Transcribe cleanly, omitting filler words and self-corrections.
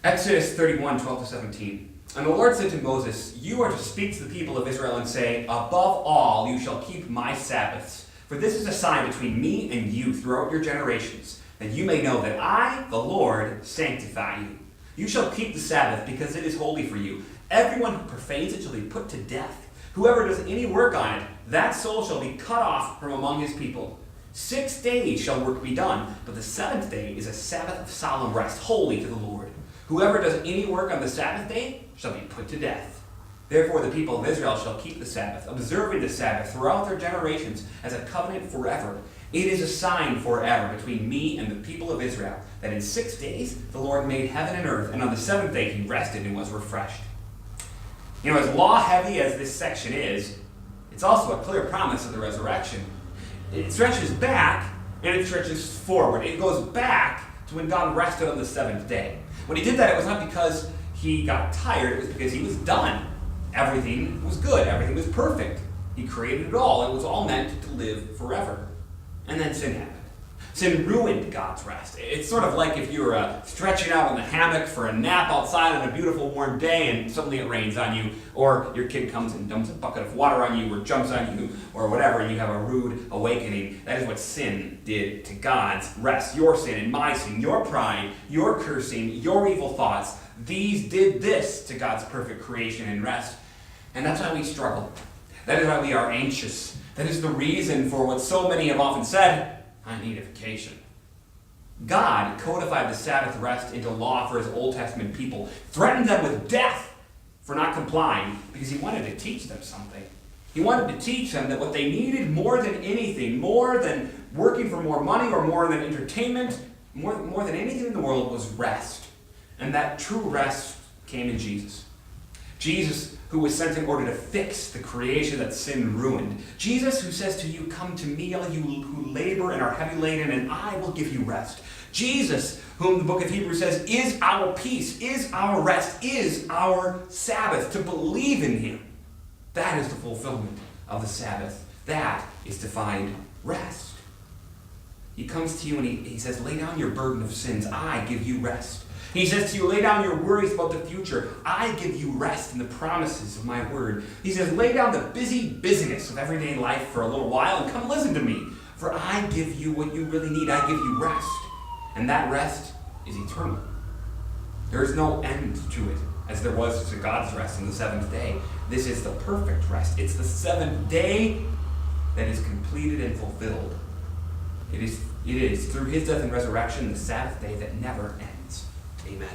Exodus 31, 12 to 17. And the Lord said to Moses, "You are to speak to the people of Israel and say, above all you shall keep my Sabbaths. For this is a sign between me and you throughout your generations, that you may know that I, the Lord, sanctify you. You shall keep the Sabbath because it is holy for you. Everyone who profanes it shall be put to death. Whoever does any work on it, that soul shall be cut off from among his people. 6 days shall work be done, but the seventh day is a Sabbath of solemn rest, holy to the Lord. Whoever does any work on the Sabbath day shall be put to death. Therefore the people of Israel shall keep the Sabbath, observing the Sabbath throughout their generations as a covenant forever. It is a sign forever between me and the people of Israel, that in 6 days the Lord made heaven and earth, and on the seventh day he rested and was refreshed." You know, as law-heavy as this section is, it's also a clear promise of the resurrection. It stretches back and it stretches forward. It goes back to when God rested on the seventh day. When he did that, it was not because he got tired, it was because he was done. Everything was good, everything was perfect. He created it all, it was all meant to live forever. And then sin happened. Sin ruined God's rest. It's sort of like if you were stretching out in the hammock for a nap outside on a beautiful warm day and suddenly it rains on you, or your kid comes and dumps a bucket of water on you or jumps on you or whatever, and you have a rude awakening. That is what sin did to God's rest. Your sin and my sin, your pride, your cursing, your evil thoughts, these did this to God's perfect creation and rest. And that's why we struggle. That is why we are anxious. That is the reason for what so many have often said, "I need a vacation." God codified the Sabbath rest into law for his Old Testament people, threatened them with death for not complying, because he wanted to teach them something. He wanted to teach them that what they needed more than anything, more than working for more money or more than entertainment, more than anything in the world, was rest. And that true rest came in Jesus. Jesus, who was sent in order to fix the creation that sin ruined. Jesus, who says to you, "Come to me, all you who labor and are heavy laden, and I will give you rest." Jesus, whom the book of Hebrews says is our peace, is our rest, is our Sabbath. To believe in him, that is the fulfillment of the Sabbath. That is to find rest. He comes to you and he says, "Lay down your burden of sins. I give you rest." He says to you, "Lay down your worries about the future. I give you rest in the promises of my word." He says, "Lay down the busyness of everyday life for a little while and come listen to me. For I give you what you really need. I give you rest." And that rest is eternal. There is no end to it, as there was to God's rest on the seventh day. This is the perfect rest. It's the seventh day that is completed and fulfilled. It is through his death and resurrection, the Sabbath day that never ends. Amen.